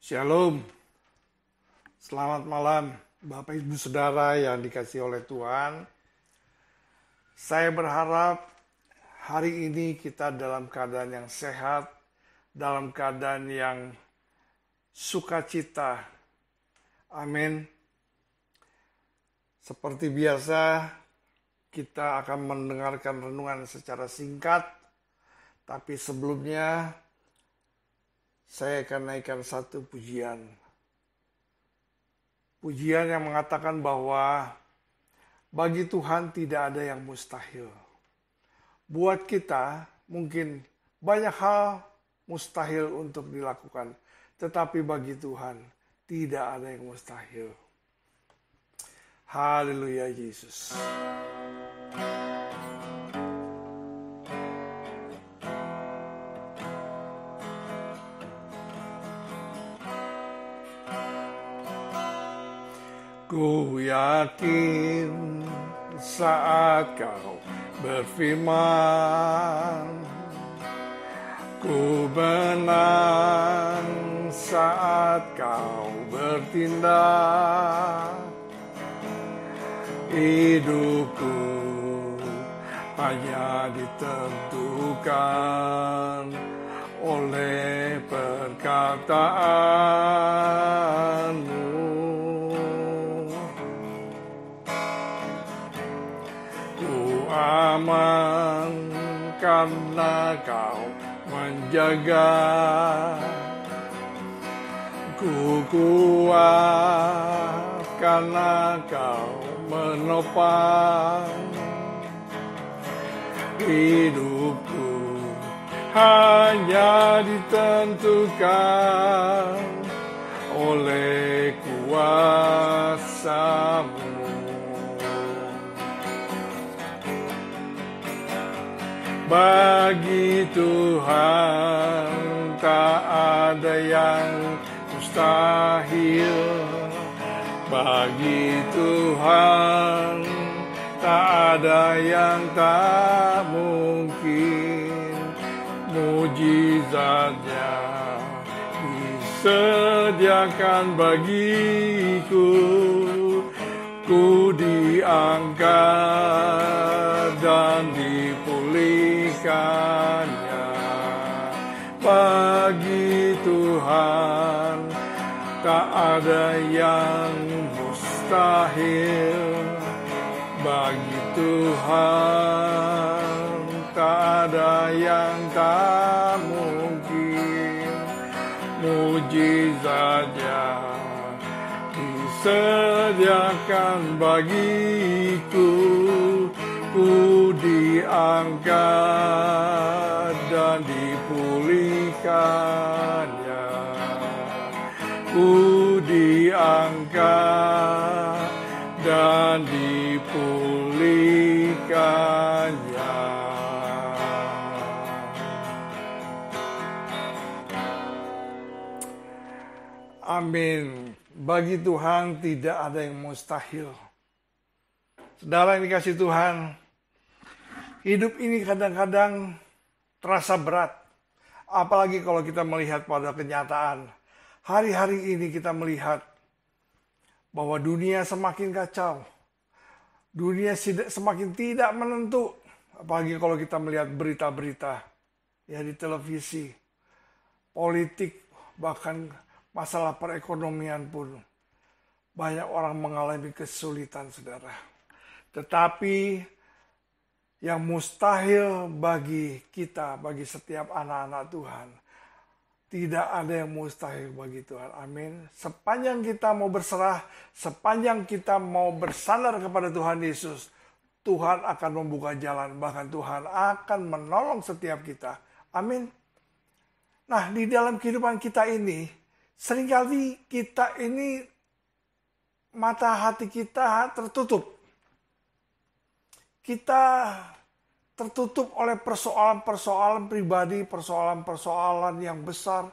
Shalom, selamat malam Bapak Ibu Saudara yang dikasihi oleh Tuhan. Saya berharap hari ini kita dalam keadaan yang sehat, dalam keadaan yang sukacita. Amin. Seperti biasa, kita akan mendengarkan renungan secara singkat, tapi sebelumnya saya akan naikkan satu pujian. Pujian yang mengatakan bahwa bagi Tuhan tidak ada yang mustahil. Buat kita mungkin banyak hal mustahil untuk dilakukan. Tetapi bagi Tuhan tidak ada yang mustahil. Haleluya Yesus. Ku yakin saat kau berfirman, ku menang saat kau bertindak. Hidupku hanya ditentukan oleh perkataan-Mu. Aman karena kau menjaga, ku kuat karena kau menopang. Hidupku hanya ditentukan oleh kuasa-Mu. Bagi Tuhan tak ada yang mustahil. Bagi Tuhan tak ada yang tak mungkin. Mujizatnya disediakan bagiku. Ku diangkat dan dipulihkannya. Bagi Tuhan tak ada yang mustahil. Bagi Tuhan tak ada yang tak mungkin. Mujizatnya disediakan bagiku. Ku diangkat dan dipulihkannya. Ku diangkat dan dipulihkannya. Amin. Bagi Tuhan tidak ada yang mustahil. Saudara yang dikasihi Tuhan, hidup ini kadang-kadang terasa berat. Apalagi kalau kita melihat pada kenyataan. Hari-hari ini kita melihat bahwa dunia semakin kacau. Dunia semakin tidak menentu. Apalagi kalau kita melihat berita-berita ya di televisi, politik, bahkan masalah perekonomian pun. Banyak orang mengalami kesulitan, saudara. Tetapi yang mustahil bagi kita, bagi setiap anak-anak Tuhan, tidak ada yang mustahil bagi Tuhan. Amin. Sepanjang kita mau berserah, sepanjang kita mau bersandar kepada Tuhan Yesus, Tuhan akan membuka jalan. Bahkan Tuhan akan menolong setiap kita. Amin. Nah, di dalam kehidupan kita ini, seringkali kita ini mata hati kita tertutup. Kita tertutup oleh persoalan-persoalan pribadi, persoalan-persoalan yang besar,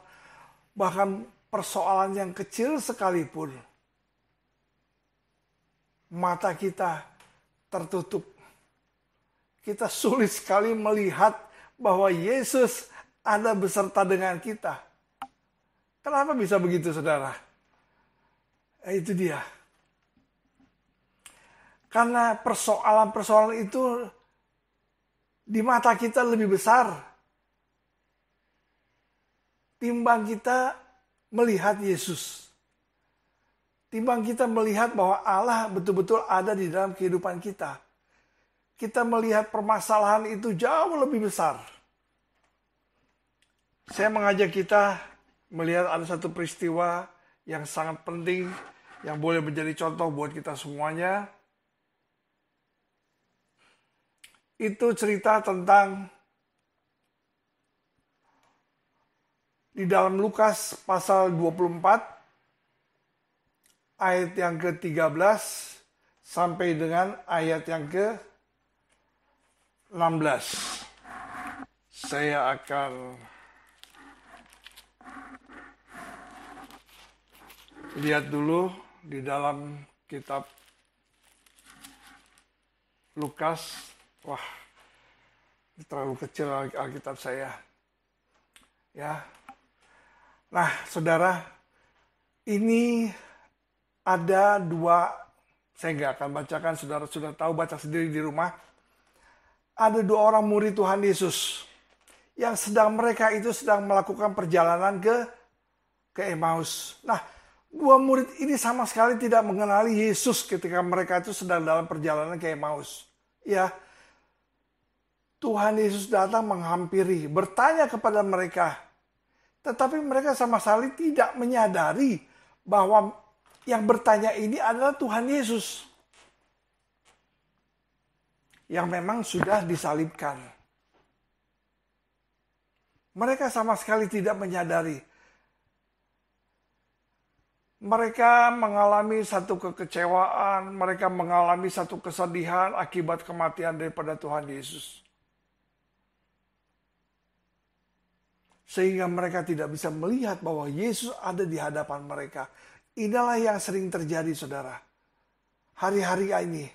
bahkan persoalan yang kecil sekalipun. Mata kita tertutup. Kita sulit sekali melihat bahwa Yesus ada beserta dengan kita. Kenapa bisa begitu, saudara? Itu dia. Karena persoalan-persoalan itu di mata kita lebih besar timbang kita melihat Yesus. Timbang kita melihat bahwa Allah betul-betul ada di dalam kehidupan kita. Kita melihat permasalahan itu jauh lebih besar. Saya mengajak kita melihat ada satu peristiwa yang sangat penting, yang boleh menjadi contoh buat kita semuanya. Itu cerita tentang di dalam Lukas pasal 24 ayat yang ke-13 sampai dengan ayat yang ke-16. Saya akan lihat dulu di dalam kitab Lukas. Wah, terlalu kecil Alkitab saya. Ya. Nah, saudara, ini ada dua, saya nggak akan bacakan, saudara sudah tahu, baca sendiri di rumah. Ada dua orang murid Tuhan Yesus yang mereka sedang melakukan perjalanan ke Emmaus. Nah, dua murid ini sama sekali tidak mengenali Yesus ketika mereka itu sedang dalam perjalanan ke Emmaus. Ya, Tuhan Yesus datang menghampiri, bertanya kepada mereka. Tetapi mereka sama sekali tidak menyadari bahwa yang bertanya ini adalah Tuhan Yesus. Yang memang sudah disalibkan. Mereka sama sekali tidak menyadari. Mereka mengalami satu kekecewaan, mereka mengalami satu kesedihan akibat kematian daripada Tuhan Yesus. Sehingga mereka tidak bisa melihat bahwa Yesus ada di hadapan mereka. Inilah yang sering terjadi, saudara. Hari-hari ini,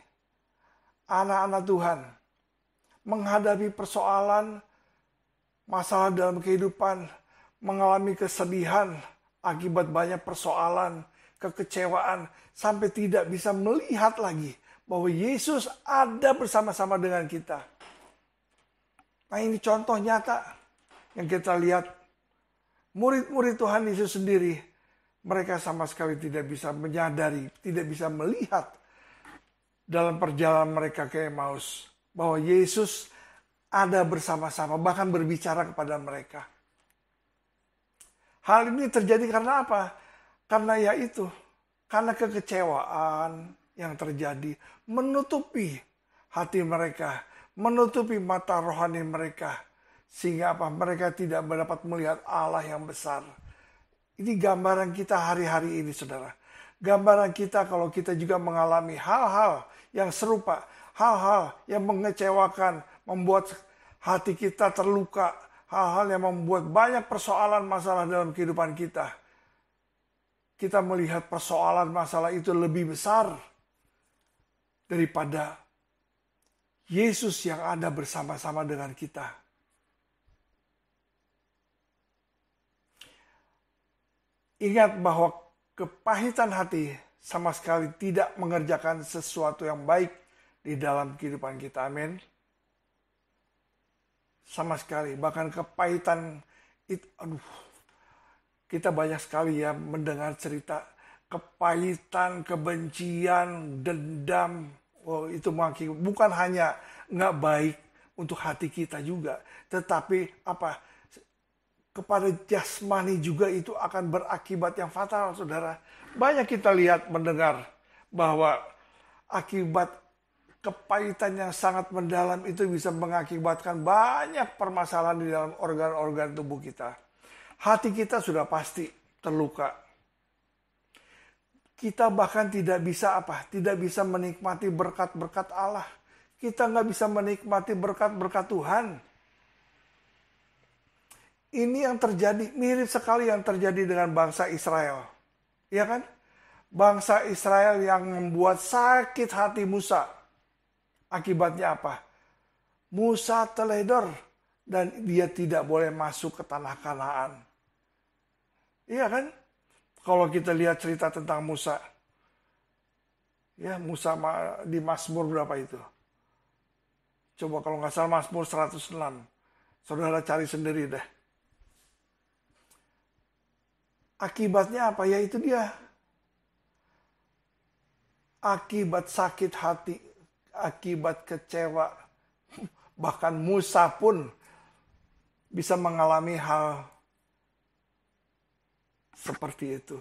anak-anak Tuhan menghadapi persoalan, masalah dalam kehidupan, mengalami kesedihan akibat banyak persoalan, kekecewaan, sampai tidak bisa melihat lagi bahwa Yesus ada bersama-sama dengan kita. Nah, ini contoh nyata yang kita lihat, murid-murid Tuhan Yesus sendiri, mereka sama sekali tidak bisa menyadari, tidak bisa melihat dalam perjalanan mereka ke Emmaus bahwa Yesus ada bersama-sama, bahkan berbicara kepada mereka. Hal ini terjadi karena apa? Karena yaitu, karena kekecewaan yang terjadi menutupi hati mereka, menutupi mata rohani mereka. Sehingga apa? Mereka tidak dapat melihat Allah yang besar. Ini gambaran kita hari-hari ini, saudara. Gambaran kita kalau kita juga mengalami hal-hal yang serupa. Hal-hal yang mengecewakan, membuat hati kita terluka. Hal-hal yang membuat banyak persoalan masalah dalam kehidupan kita. Kita melihat persoalan masalah itu lebih besar daripada Yesus yang ada bersama-sama dengan kita. Ingat bahwa kepahitan hati sama sekali tidak mengerjakan sesuatu yang baik di dalam kehidupan kita. Amin. Sama sekali. Bahkan kepahitan itu, kita banyak sekali ya mendengar cerita kepahitan, kebencian, dendam. Oh, itu bukan hanya nggak baik untuk hati kita juga, tetapi apa? Kepada jasmani juga itu akan berakibat yang fatal, saudara. Banyak kita lihat, mendengar bahwa akibat kepahitan yang sangat mendalam itu bisa mengakibatkan banyak permasalahan di dalam organ-organ tubuh kita. Hati kita sudah pasti terluka. Kita bahkan tidak bisa tidak bisa menikmati berkat-berkat Allah. Kita nggak bisa menikmati berkat-berkat Tuhan. Ini yang terjadi, mirip sekali yang terjadi dengan bangsa Israel. Ya kan? Bangsa Israel yang membuat sakit hati Musa. Akibatnya apa? Musa teledor dan dia tidak boleh masuk ke tanah Kanaan. Iya kan? Kalau kita lihat cerita tentang Musa. Ya, Musa di Mazmur berapa itu? Coba kalau nggak salah Mazmur 106. Saudara cari sendiri deh. Akibatnya apa? Ya itu dia. Akibat sakit hati, akibat kecewa. Bahkan Musa pun bisa mengalami hal seperti itu.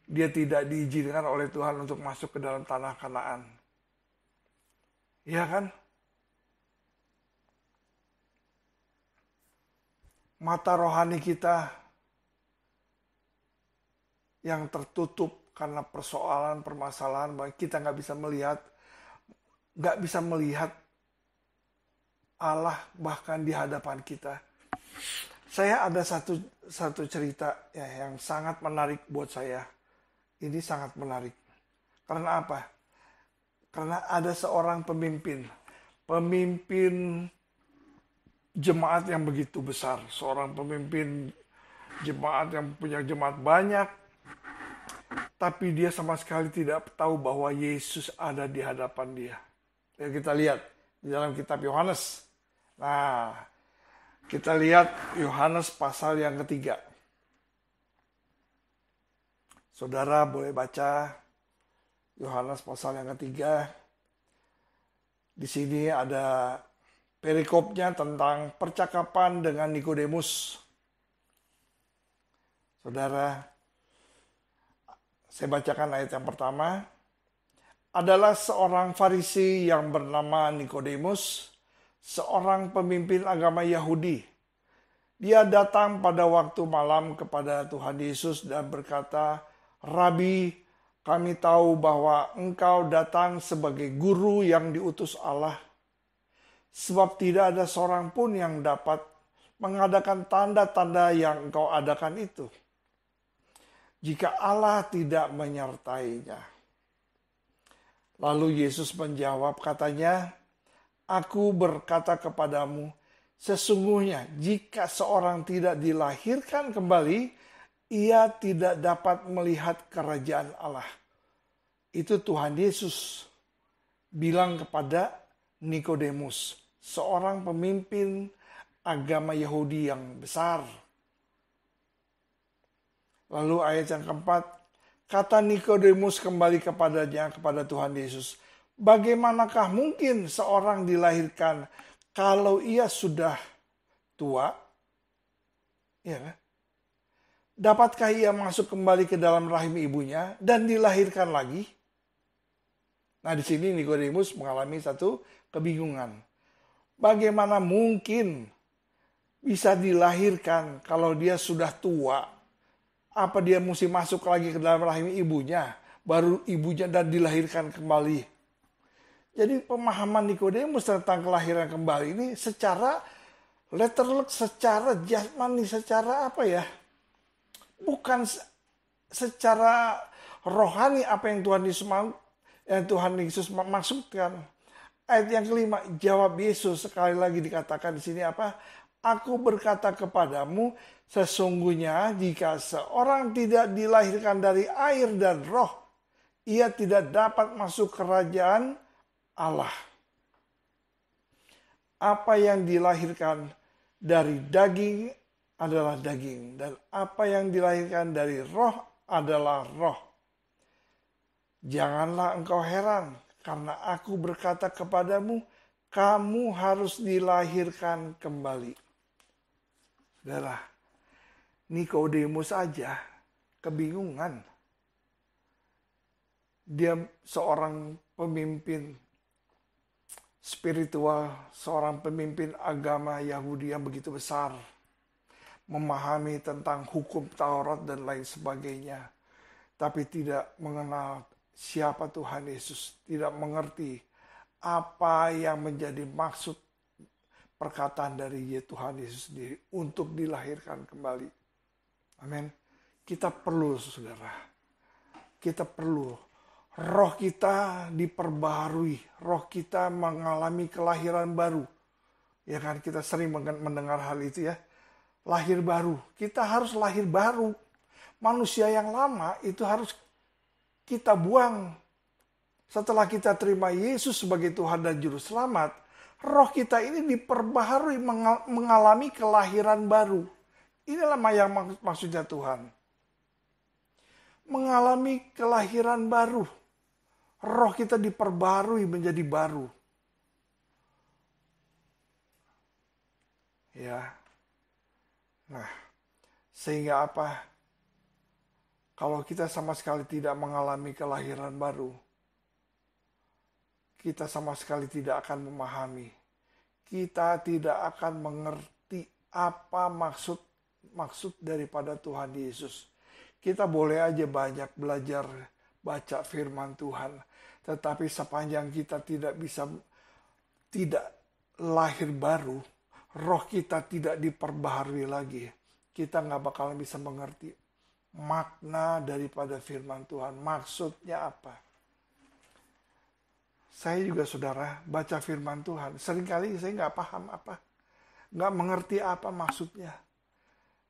Dia tidak diizinkan oleh Tuhan untuk masuk ke dalam tanah Kanaan. Iya kan? Mata rohani kita yang tertutup karena persoalan, permasalahan, kita nggak bisa melihat Allah bahkan di hadapan kita. Saya ada satu cerita ya, yang sangat menarik buat saya. Ini sangat menarik. Karena apa? Karena ada seorang pemimpin jemaat yang begitu besar, seorang pemimpin jemaat yang punya jemaat banyak, tapi dia sama sekali tidak tahu bahwa Yesus ada di hadapan dia. Ya, kita lihat di dalam kitab Yohanes. Nah, kita lihat Yohanes pasal yang ketiga. Saudara boleh baca Yohanes pasal yang ketiga. Di sini ada perikopnya tentang percakapan dengan Nikodemus. Saudara, saya bacakan ayat yang pertama. Adalah seorang Farisi yang bernama Nikodemus, seorang pemimpin agama Yahudi. Dia datang pada waktu malam kepada Tuhan Yesus dan berkata, Rabi, kami tahu bahwa engkau datang sebagai guru yang diutus Allah. Sebab tidak ada seorang pun yang dapat mengadakan tanda-tanda yang engkau adakan itu, jika Allah tidak menyertainya. Lalu Yesus menjawab katanya, Aku berkata kepadamu, sesungguhnya jika seorang tidak dilahirkan kembali, ia tidak dapat melihat kerajaan Allah. Itu Tuhan Yesus bilang kepada Nikodemus, seorang pemimpin agama Yahudi yang besar. Lalu ayat yang keempat, kata Nikodemus kembali kepada Tuhan Yesus, bagaimanakah mungkin seorang dilahirkan kalau ia sudah tua? Ya kan? Dapatkah ia masuk kembali ke dalam rahim ibunya dan dilahirkan lagi? Nah, di sini Nikodemus mengalami satu kebingungan. Bagaimana mungkin bisa dilahirkan kalau dia sudah tua? Apa dia mesti masuk lagi ke dalam rahim ibunya, baru ibunya dan dilahirkan kembali? Jadi pemahaman Nikodemus tentang kelahiran kembali ini secara letterlek, secara jasmani, secara apa ya? Bukan secara rohani apa yang Tuhan Yesus maksudkan. Ayat yang kelima, jawab Yesus, sekali lagi dikatakan di sini apa? Aku berkata kepadamu, sesungguhnya jika seorang tidak dilahirkan dari air dan roh, ia tidak dapat masuk kerajaan Allah. Apa yang dilahirkan dari daging adalah daging, dan apa yang dilahirkan dari roh adalah roh. Janganlah engkau heran, karena aku berkata kepadamu, kamu harus dilahirkan kembali. Saudara, Nikodemus aja kebingungan. Dia seorang pemimpin spiritual, seorang pemimpin agama Yahudi yang begitu besar, memahami tentang hukum Taurat dan lain sebagainya, tapi tidak mengenal siapa Tuhan Yesus, tidak mengerti apa yang menjadi maksud perkataan dari Tuhan Yesus sendiri untuk dilahirkan kembali. Amin. Kita perlu, saudara, kita perlu roh kita diperbaharui, roh kita mengalami kelahiran baru. Ya kan, kita sering mendengar hal itu ya. Lahir baru, kita harus lahir baru. manusia yang lama itu harus kita buang. Setelah kita terima Yesus sebagai Tuhan dan Juru Selamat, roh kita ini diperbaharui, mengalami kelahiran baru. Inilah yang maksudnya Tuhan. Mengalami kelahiran baru. Roh kita diperbarui menjadi baru. Ya. Nah, sehingga apa? Kalau kita sama sekali tidak mengalami kelahiran baru, kita sama sekali tidak akan memahami. Kita tidak akan mengerti apa maksud daripada Tuhan Yesus. Kita boleh aja banyak belajar baca firman Tuhan, tetapi sepanjang kita tidak lahir baru, roh kita tidak diperbaharui lagi, kita nggak bakalan bisa mengerti makna daripada firman Tuhan. Maksudnya apa? Saya juga saudara baca firman Tuhan, seringkali saya nggak paham apa, nggak mengerti apa maksudnya.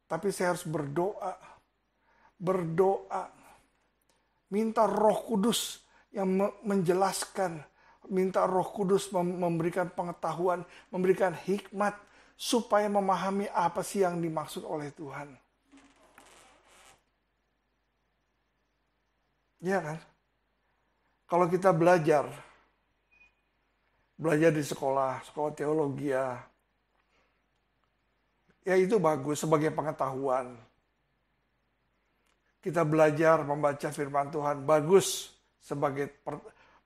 Tapi saya harus berdoa, minta Roh Kudus yang menjelaskan, minta Roh Kudus memberikan pengetahuan, memberikan hikmat, supaya memahami apa sih yang dimaksud oleh Tuhan. Ya kan? Kalau kita belajar di sekolah teologi ya itu bagus sebagai pengetahuan. Kita belajar membaca firman Tuhan, bagus sebagai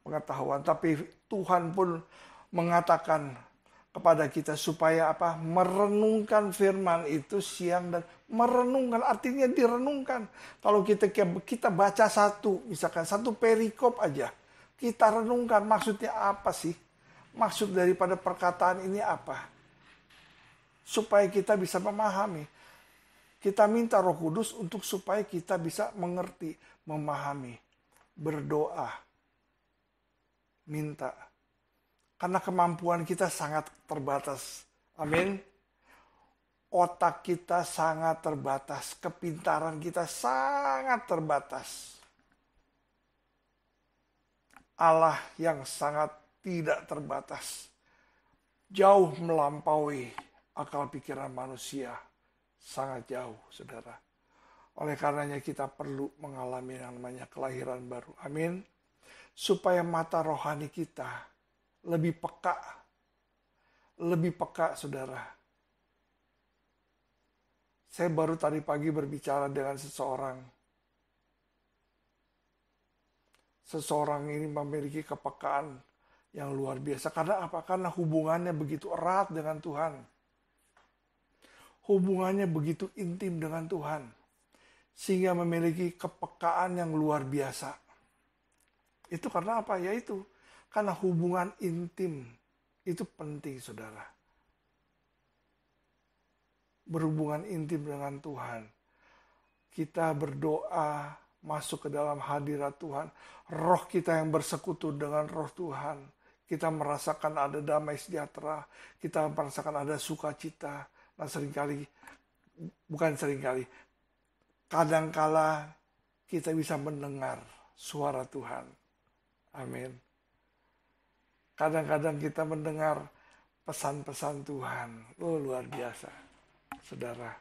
pengetahuan. Tapi Tuhan pun mengatakan kepada kita supaya apa? Merenungkan firman itu siang dan merenungkan, artinya direnungkan. Kalau kita baca misalkan satu perikop aja, kita renungkan maksudnya apa sih? Maksud daripada perkataan ini apa? Supaya kita bisa memahami. Kita minta Roh Kudus untuk supaya kita bisa mengerti, memahami, berdoa, minta. Karena kemampuan kita sangat terbatas. Amin. Otak kita sangat terbatas. Kepintaran kita sangat terbatas. Allah yang sangat tidak terbatas. Jauh melampaui akal pikiran manusia. Sangat jauh, saudara. Oleh karenanya kita perlu mengalami yang namanya kelahiran baru. Amin. Supaya mata rohani kita lebih peka, saudara. Saya baru tadi pagi berbicara dengan seseorang. Seseorang ini memiliki kepekaan yang luar biasa. Karena apa? Karena hubungannya begitu erat dengan Tuhan. Hubungannya begitu intim dengan Tuhan. Sehingga memiliki kepekaan yang luar biasa. Itu karena apa? Yaitu karena hubungan intim itu penting, saudara. Berhubungan intim dengan Tuhan. Kita berdoa, masuk ke dalam hadirat Tuhan. Roh kita yang bersekutu dengan roh Tuhan. Kita merasakan ada damai sejahtera. Kita merasakan ada sukacita. Nah kadangkala kita bisa mendengar suara Tuhan. Amin. Kadang-kadang kita mendengar pesan-pesan Tuhan. Oh, luar biasa, saudara.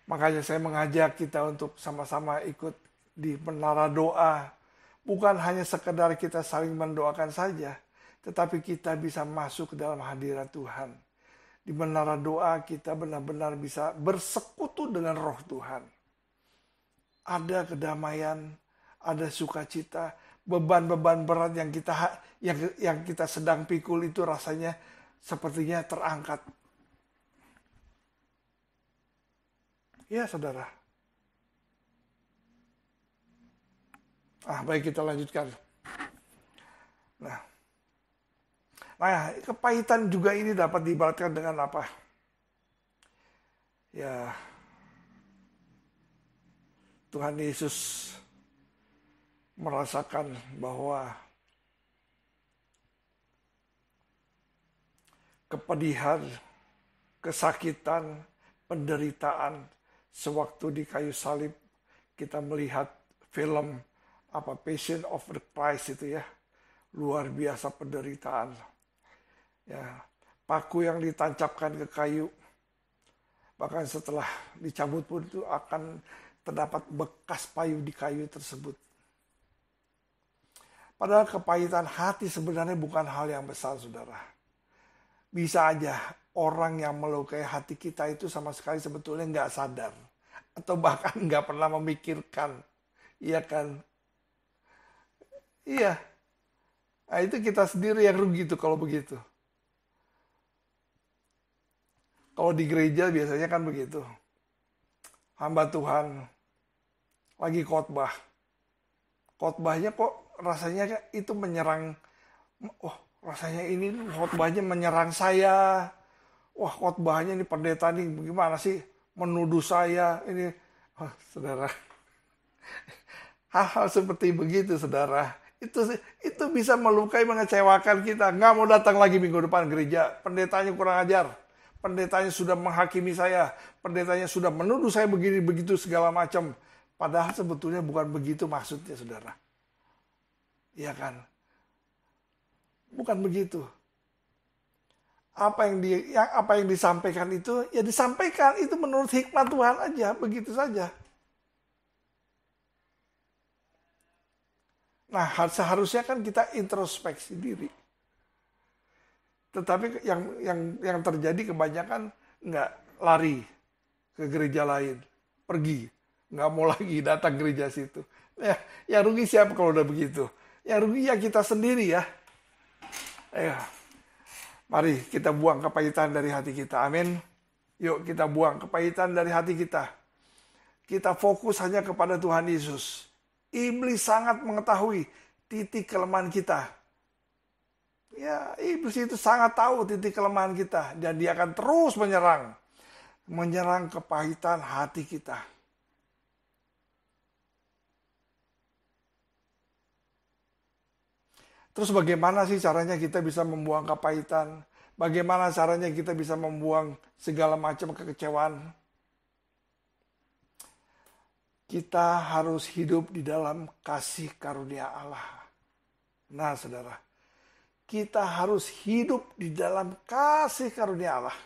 Makanya saya mengajak kita untuk sama-sama ikut di menara doa. Bukan hanya sekedar kita saling mendoakan saja, tetapi kita bisa masuk ke dalam hadirat Tuhan. Di menara doa kita benar-benar bisa bersekutu dengan roh Tuhan. Ada kedamaian, ada sukacita, beban-beban berat yang kita sedang pikul itu rasanya sepertinya terangkat. Ya, saudara. Baik, kita lanjutkan. Nah, kepahitan juga ini dapat diibaratkan dengan apa? Ya, Tuhan Yesus merasakan bahwa kepedihan, kesakitan, penderitaan sewaktu di kayu salib kita melihat film Passion of the Christ itu ya, luar biasa penderitaan. Ya, paku yang ditancapkan ke kayu, bahkan setelah dicabut pun itu akan terdapat bekas payu di kayu tersebut. Padahal kepahitan hati sebenarnya bukan hal yang besar, saudara. Bisa aja orang yang melukai hati kita itu sama sekali sebetulnya nggak sadar. Atau bahkan nggak pernah memikirkan. Iya kan? Iya. Nah itu kita sendiri yang rugi tuh kalau begitu. Kalau di gereja biasanya kan begitu. Hamba Tuhan lagi khotbah. Khotbahnya kok rasanya itu menyerang. Oh, rasanya ini khotbahnya menyerang saya. Wah, khotbahnya ini pendeta nih gimana sih? Menuduh saya. Ini, oh, saudara. Hal-hal seperti begitu, saudara. Itu bisa melukai, mengecewakan kita. Nggak mau datang lagi minggu depan gereja. Pendetanya kurang ajar. Pendetanya sudah menghakimi saya. Pendetanya sudah menuduh saya begini, begitu, segala macam. Padahal sebetulnya bukan begitu maksudnya, saudara. Iya kan? Bukan begitu. Apa yang disampaikan itu, ya disampaikan. Itu menurut hikmat Tuhan aja, begitu saja. Nah, seharusnya kan kita introspeksi diri. Tetapi yang terjadi kebanyakan nggak lari ke gereja lain, pergi, nggak mau lagi datang gereja situ. Ya, yang rugi siapa kalau udah begitu? Yang rugi ya kita sendiri ya. Ayo, mari kita buang kepahitan dari hati kita. Amin. Yuk kita buang kepahitan dari hati kita. Kita fokus hanya kepada Tuhan Yesus. Iblis sangat mengetahui titik kelemahan kita. Ya, iblis itu sangat tahu titik kelemahan kita. Dan dia akan terus menyerang. Menyerang kepahitan hati kita. Terus bagaimana sih caranya kita bisa membuang kepahitan? Bagaimana caranya kita bisa membuang segala macam kekecewaan? Kita harus hidup di dalam kasih karunia Allah. Nah, saudara. Kita harus hidup di dalam kasih karunia Allah.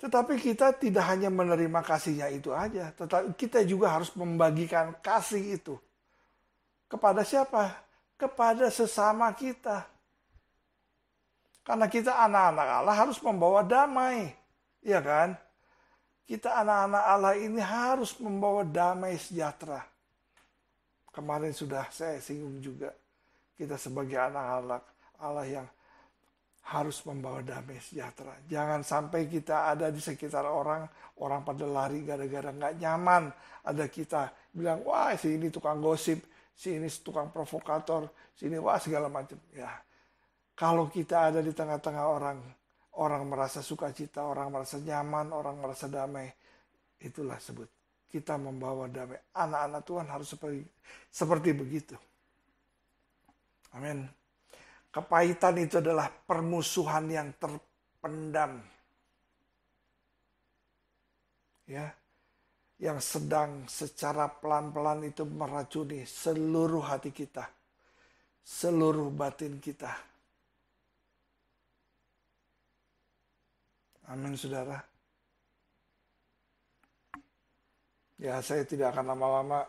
Tetapi kita tidak hanya menerima kasihnya itu aja. Tetapi kita juga harus membagikan kasih itu. Kepada siapa? Kepada sesama kita. Karena kita anak-anak Allah harus membawa damai. Iya kan? Kita anak-anak Allah ini harus membawa damai sejahtera. Kemarin sudah saya singgung juga. Kita sebagai anak-anak Allah yang harus membawa damai sejahtera. Jangan sampai kita ada di sekitar orang pada lari gara-gara nggak nyaman. Ada kita bilang, wah si ini tukang gosip, si ini tukang provokator, si ini wah segala macam. Ya, kalau kita ada di tengah-tengah orang merasa sukacita, orang merasa nyaman, orang merasa damai, itulah sebut kita membawa damai. Anak-anak Tuhan harus seperti begitu. Amin. Kepahitan itu adalah permusuhan yang terpendam. Ya. Yang sedang secara pelan-pelan itu meracuni seluruh hati kita. Seluruh batin kita. Amin, saudara. Ya, saya tidak akan lama-lama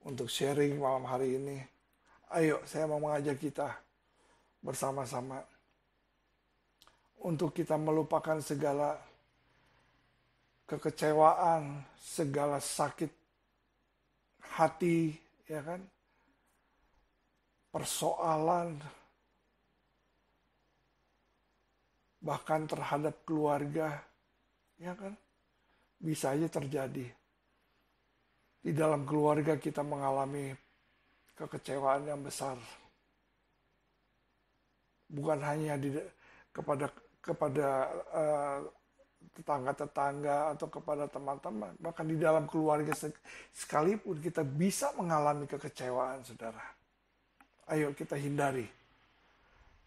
untuk sharing malam hari ini. Ayo, saya mau mengajak kita bersama-sama untuk kita melupakan segala kekecewaan, segala sakit hati, ya kan? Persoalan, bahkan terhadap keluarga, ya kan? Bisa aja terjadi. Di dalam keluarga kita mengalami kekecewaan yang besar. Bukan hanya kepada tetangga-tetangga atau kepada teman-teman. Bahkan di dalam keluarga sekalipun kita bisa mengalami kekecewaan, saudara. Ayo kita hindari.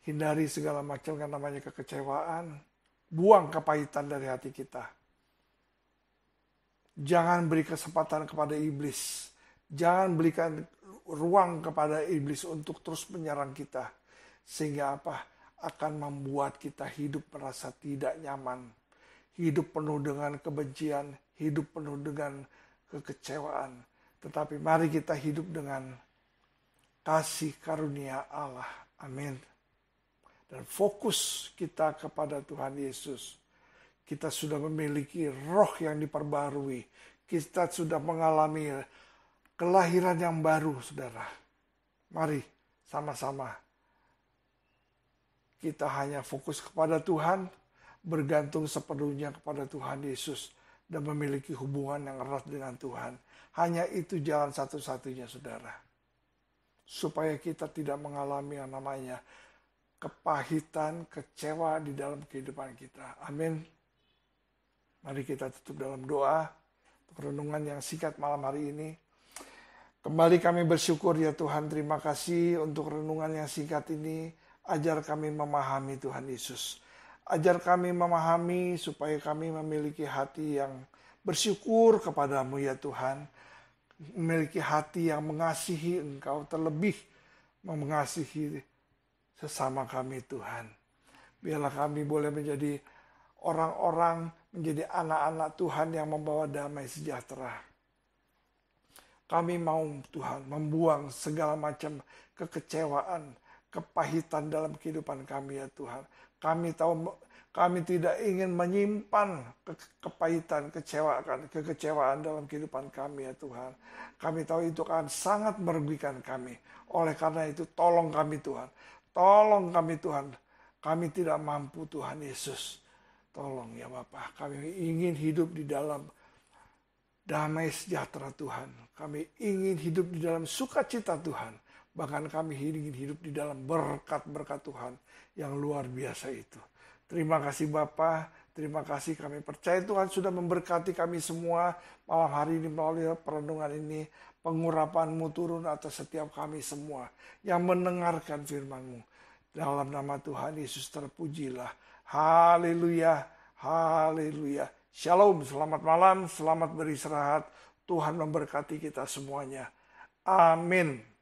Hindari segala macam yang namanya kekecewaan. Buang kepahitan dari hati kita. Jangan beri kesempatan kepada iblis. Jangan berikan ruang kepada iblis untuk terus menyerang kita. Sehingga apa? Akan membuat kita hidup merasa tidak nyaman. Hidup penuh dengan kebencian, hidup penuh dengan kekecewaan. Tetapi mari kita hidup dengan kasih karunia Allah. Amin. Dan fokus kita kepada Tuhan Yesus. Kita sudah memiliki roh yang diperbarui. Kita sudah mengalami kelahiran yang baru, saudara. Mari sama-sama kita hanya fokus kepada Tuhan, bergantung sepenuhnya kepada Tuhan Yesus, dan memiliki hubungan yang erat dengan Tuhan. Hanya itu jalan satu-satunya, saudara. Supaya kita tidak mengalami yang namanya kepahitan, kecewa di dalam kehidupan kita. Amin. Mari kita tutup dalam doa. Renungan yang singkat malam hari ini. Kembali kami bersyukur ya Tuhan. Terima kasih untuk renungan yang singkat ini. Ajar kami memahami Tuhan Yesus. Ajar kami memahami supaya kami memiliki hati yang bersyukur kepadamu ya Tuhan. Memiliki hati yang mengasihi Engkau, terlebih mengasihi sesama kami Tuhan. Biarlah kami boleh menjadi orang-orang, menjadi anak-anak Tuhan yang membawa damai sejahtera. Kami mau Tuhan membuang segala macam kekecewaan, kepahitan dalam kehidupan kami ya Tuhan. Kami tahu kami tidak ingin menyimpan kepahitan, kekecewaan dalam kehidupan kami ya Tuhan. Kami tahu itu akan sangat merugikan kami. Oleh karena itu tolong kami Tuhan. Tolong kami Tuhan. Kami tidak mampu Tuhan Yesus. Tolong ya Bapa. Kami ingin hidup di dalam damai sejahtera Tuhan. Kami ingin hidup di dalam sukacita Tuhan. Bahkan kami ingin hidup di dalam berkat-berkat Tuhan yang luar biasa itu. Terima kasih Bapa, terima kasih kami percaya Tuhan sudah memberkati kami semua malam hari ini melalui perenungan ini. Pengurapan-Mu turun atas setiap kami semua yang mendengarkan firman-Mu. Dalam nama Tuhan Yesus terpujilah. Haleluya, haleluya. Shalom, selamat malam, selamat beristirahat. Tuhan memberkati kita semuanya. Amin.